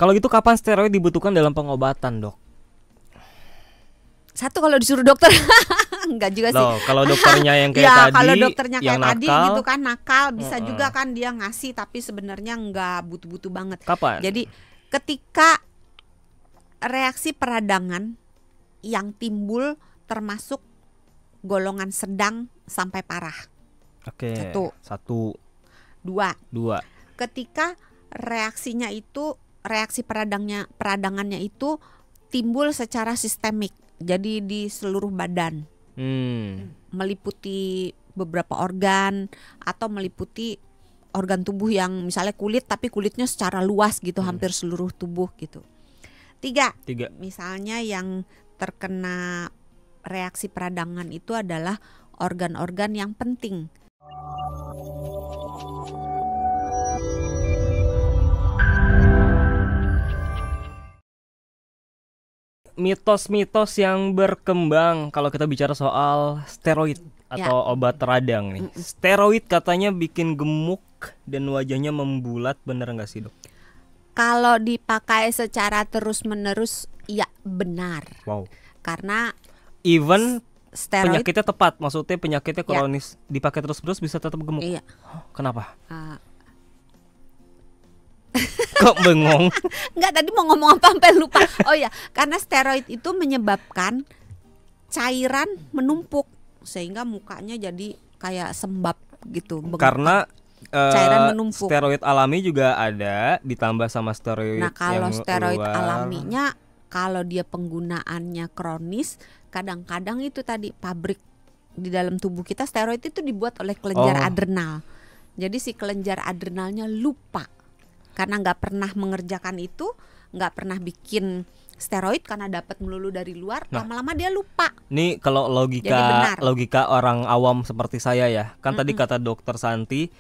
Kalau gitu kapan steroid dibutuhkan dalam pengobatan, Dok? Satu, kalau disuruh dokter. Enggak juga sih. Loh, kalau dokternya yang kayak ya, tadi, kalau dokternya kayak yang tadi nakal, gitu kan, nakal, bisa juga kan dia ngasih tapi sebenarnya enggak butuh-butuh banget. kapan? Jadi ketika reaksi peradangan yang timbul termasuk golongan sedang sampai parah. Oke. Satu. Dua. Ketika reaksinya itu, reaksi peradangannya itu timbul secara sistemik. Jadi di seluruh badan. Meliputi beberapa organ atau meliputi organ tubuh yang misalnya kulit, tapi kulitnya secara luas gitu, hampir seluruh tubuh gitu. Tiga. Misalnya yang terkena reaksi peradangan itu adalah organ-organ yang penting. Mitos-mitos yang berkembang kalau kita bicara soal steroid atau obat radang nih. Steroid katanya bikin gemuk dan wajahnya membulat, bener nggak sih, Dok? Kalau dipakai secara terus-menerus, ya benar. Wow. Karena even steroid, penyakitnya tepat, maksudnya penyakitnya kronis, dipakai terus-menerus bisa tetap gemuk. Iya. Kenapa? Kok bengong? Enggak, tadi mau ngomong apa sampai lupa. Oh ya, karena steroid itu menyebabkan cairan menumpuk sehingga mukanya jadi kayak sembab gitu. Karena cairan menumpuk. Steroid alami juga ada ditambah sama steroid. Nah, kalau yang steroid luar, alaminya, kalau dia penggunaannya kronis, kadang-kadang itu tadi pabrik di dalam tubuh kita, steroid itu dibuat oleh kelenjar adrenal. Jadi si kelenjar adrenalnya lupa karena nggak pernah mengerjakan itu, nggak pernah bikin steroid karena dapat melulu dari luar. Lama-lama dia lupa. Nih kalau logika orang awam seperti saya ya, kan tadi kata Dokter Santi,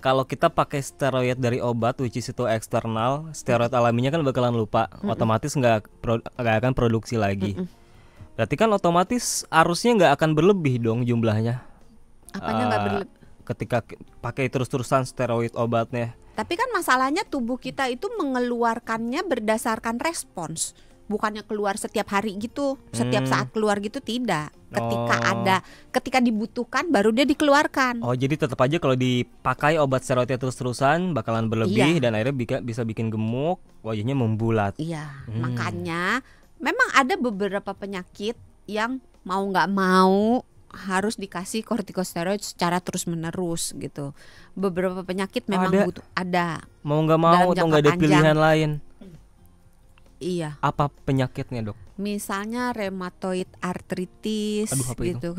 kalau kita pakai steroid dari obat, which is itu eksternal, steroid alaminya kan bakalan lupa, otomatis nggak akan produksi lagi. Berarti kan otomatis arusnya nggak akan berlebih dong jumlahnya. Apanya nggak berlebih? Ketika pakai terus-terusan steroid obatnya. Tapi kan masalahnya tubuh kita itu mengeluarkannya berdasarkan respons, bukannya keluar setiap hari gitu, setiap saat keluar gitu, tidak. Ketika dibutuhkan baru dia dikeluarkan. Oh, jadi tetap aja kalau dipakai obat steroidnya terus-terusan bakalan berlebih dan akhirnya bisa bikin gemuk, wajahnya membulat. Iya, makanya memang ada beberapa penyakit yang mau nggak mau harus dikasih kortikosteroid secara terus-menerus gitu. Beberapa penyakit memang butuh ada. Mau nggak mau atau nggak ada pilihan lain. Iya. Apa penyakitnya, Dok? Misalnya rheumatoid arthritis. Aduh, apa gitu.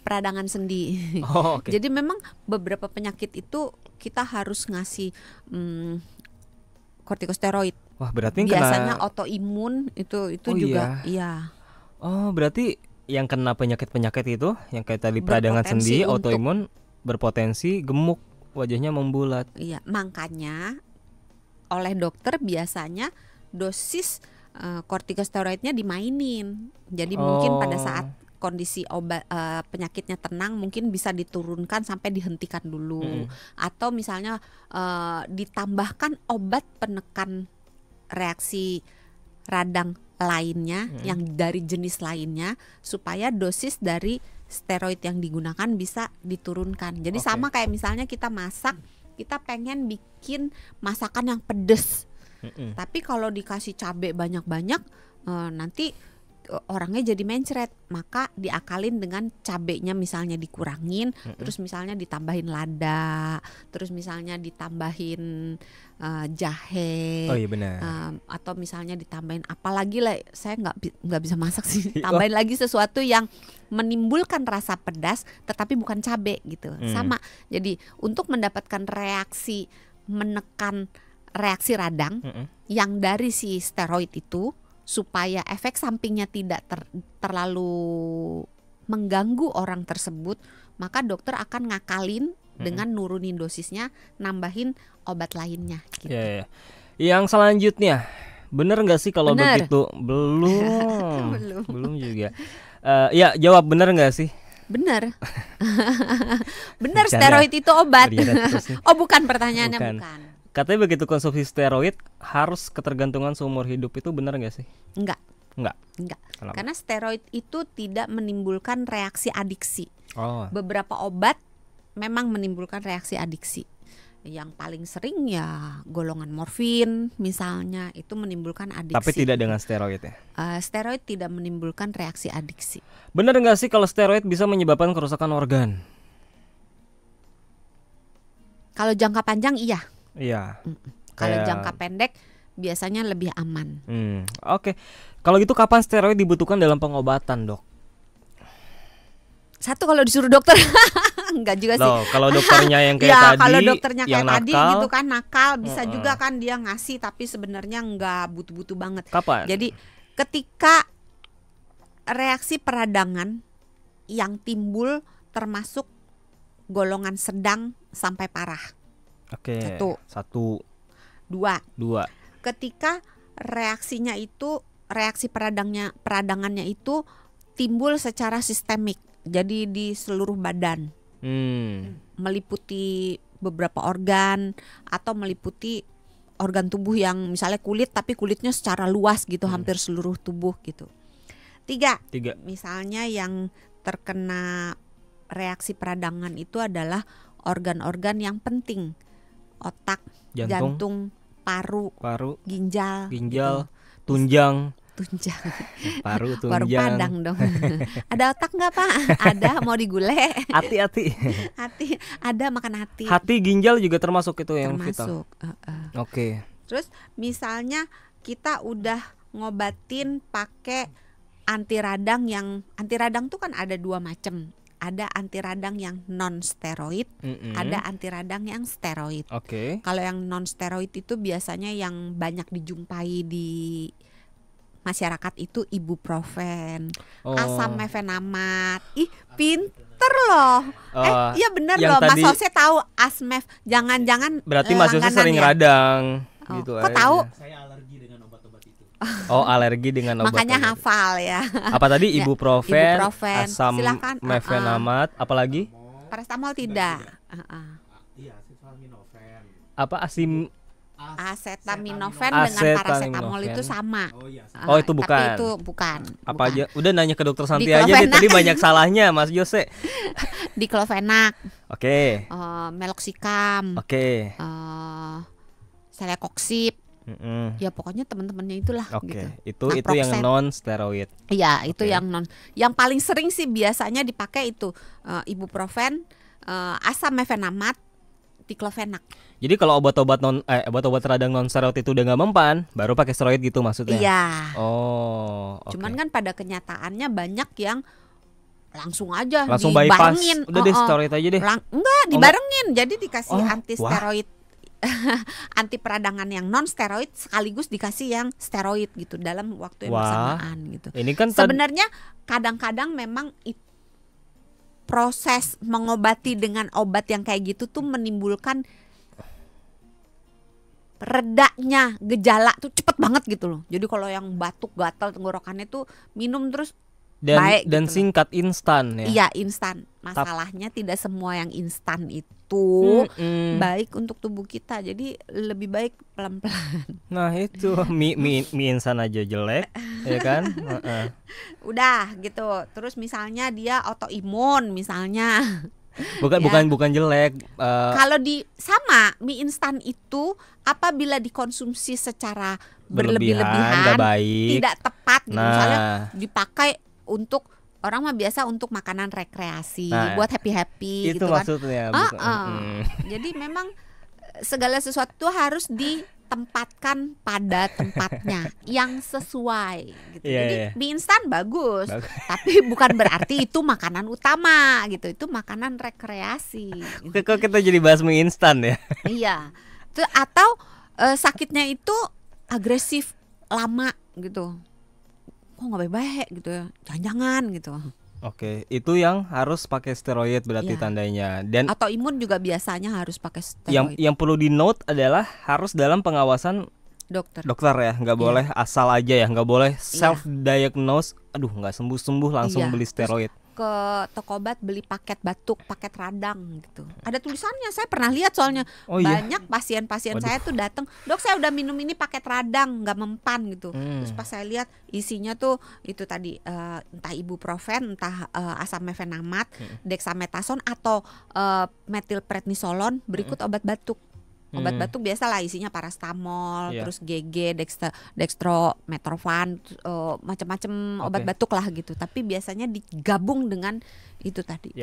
Peradangan sendi. Okay. Jadi memang beberapa penyakit itu kita harus ngasih kortikosteroid. Wah, berarti biasanya autoimun itu juga. Iya. Oh, berarti yang kena penyakit-penyakit itu yang kayak tadi peradangan sendi, autoimun, berpotensi gemuk, wajahnya membulat. Iya, makanya oleh dokter biasanya dosis kortikosteroidnya dimainin. Jadi mungkin pada saat kondisi penyakitnya tenang mungkin bisa diturunkan sampai dihentikan dulu. Atau misalnya ditambahkan obat penekan reaksi radang lainnya yang dari jenis lainnya supaya dosis dari steroid yang digunakan bisa diturunkan. Jadi sama kayak misalnya kita masak, kita pengen bikin masakan yang pedes. Tapi kalau dikasih cabai banyak-banyak nanti orangnya jadi mencret, maka diakalin dengan cabenya misalnya dikurangin, terus misalnya ditambahin lada, terus misalnya ditambahin jahe, atau misalnya ditambahin apalagi lah, saya nggak bisa masak sih, tambahin lagi sesuatu yang menimbulkan rasa pedas tetapi bukan cabe gitu. Sama, jadi untuk mendapatkan reaksi menekan reaksi radang yang dari si steroid itu, supaya efek sampingnya tidak terlalu mengganggu orang tersebut, maka dokter akan ngakalin dengan nurunin dosisnya, nambahin obat lainnya gitu. Yang selanjutnya, bener nggak sih kalau begitu? Belum. Belum juga. Ya, jawab bener nggak sih? Bener. Bener, steroid itu obat. Oh, bukan, pertanyaannya bukan. Katanya begitu konsumsi steroid harus ketergantungan seumur hidup, itu benar nggak sih? Enggak. Enggak. Kenapa? Karena steroid itu tidak menimbulkan reaksi adiksi. Oh. Beberapa obat memang menimbulkan reaksi adiksi. Yang paling sering ya golongan morfin misalnya, itu menimbulkan adiksi. Tapi tidak dengan steroid ya? Steroid tidak menimbulkan reaksi adiksi. Benar nggak sih kalau steroid bisa menyebabkan kerusakan organ? Kalau jangka panjang iya. Iya. Kalau jangka pendek biasanya lebih aman. Oke. Kalau gitu kapan steroid dibutuhkan dalam pengobatan, Dok? Satu, kalau disuruh dokter. Enggak juga sih. Loh, kalau dokternya yang kayak ya, tadi, kalau dokternya yang kayak tadi nakal, gitu kan, nakal bisa juga kan dia ngasih tapi sebenarnya enggak butuh-butuh banget. Kapan? Jadi ketika reaksi peradangan yang timbul termasuk golongan sedang sampai parah. Oke. Satu. Dua. Ketika reaksinya itu, reaksi peradangannya itu timbul secara sistemik. Jadi di seluruh badan. Meliputi beberapa organ atau meliputi organ tubuh yang misalnya kulit, tapi kulitnya secara luas gitu, hampir seluruh tubuh gitu. Tiga. Misalnya yang terkena reaksi peradangan itu adalah organ-organ yang penting. Otak, jantung, paru, ginjal gitu. Tunjang. Paru tunjang. Padang dong. Ada otak nggak, Pak? Ada, mau digulai? Hati. Ada, makan hati. Hati, ginjal juga termasuk itu yang vital. Oke. Terus misalnya kita udah ngobatin pakai anti radang tuh kan ada dua macam. Ada anti radang yang non steroid, ada anti radang yang steroid. Oke. Kalau yang non steroid itu biasanya yang banyak dijumpai di masyarakat itu ibuprofen, asam mefenamat. Ih, pinter loh. Iya bener loh, Mas Jose tahu asmef. Jangan-jangan berarti Mas Jose sering radang gitu. Kok tahu? Saya alergi dengan obat-obat itu. Alergi dengan obat. Makanya hafal ya. Apa tadi? Ibuprofen, asam mefenamat, apalagi? Paracetamol tidak. Iya, acetaminophen. Apa Acetaminophen dengan paracetamol itu sama. Itu bukan. Tapi itu bukan. Apa aja? Udah nanya ke dokter Santi aja deh, tadi banyak salahnya Mas Jose. Diclofenac. Oke. Meloxicam. Oke. Celecoxib. Ya pokoknya teman-temannya itulah gitu. Itu yang non steroid. Iya, itu yang non. Yang paling sering sih biasanya dipakai itu ibuprofen, asam mefenamat, diclofenac. Jadi kalau obat-obat radang non steroid itu udah nggak mempan, baru pakai steroid gitu maksudnya? Iya. Okay. Cuman kan pada kenyataannya banyak yang langsung aja dibarengin. Udah deh steroid aja deh. Enggak, dibarengin. Jadi dikasih anti steroid, anti peradangan yang non steroid sekaligus dikasih yang steroid gitu dalam waktu yang bersamaan gitu. Ini kan sebenarnya kadang-kadang memang proses mengobati dengan obat yang kayak gitu tuh menimbulkan redanya gejala tuh cepet banget gitu loh. Jadi kalau yang batuk gatal tenggorokannya tuh minum terus baik dan gitu singkat instan ya. Iya, instan. Masalahnya tidak semua yang instan itu baik untuk tubuh kita. Jadi lebih baik pelan-pelan. Nah, itu mie instan aja jelek, ya kan? Udah gitu. Terus misalnya dia autoimun misalnya. Bukan jelek. Kalau sama mie instan itu apabila dikonsumsi secara berlebih-lebihan tidak tepat gitu. Misalnya dipakai untuk orang mah biasa untuk makanan rekreasi, buat happy itu gitu kan. Maksudnya. Jadi memang segala sesuatu harus ditempatkan pada tempatnya yang sesuai gitu. Jadi mie instan bagus. Tapi bukan berarti itu makanan utama gitu. Itu makanan rekreasi. Gitu. Kok kita jadi bahas mie instan ya? Iya. Atau sakitnya itu agresif lama gitu. Kok nggak baik gitu ya? Jangan-jangan gitu. Oke, itu yang harus pakai steroid berarti tandanya. Dan atau imun juga biasanya harus pakai steroid. Yang perlu di note adalah harus dalam pengawasan dokter ya, nggak boleh asal aja ya, nggak boleh self diagnose. Aduh, nggak sembuh langsung beli steroid. ke toko obat beli paket batuk, paket radang gitu. Ada tulisannya, saya pernah lihat soalnya. Banyak pasien-pasien saya tuh datang, "Dok, saya udah minum ini paket radang, nggak mempan," gitu. Terus pas saya lihat isinya tuh itu tadi entah ibuprofen, entah asam mefenamat, dexamethasone atau metilprednisolon, berikut obat batuk. Obat batuk biasalah isinya parastamol, terus GG, dextrometorphan, macam-macam obat batuk lah gitu. Tapi biasanya digabung dengan itu tadi.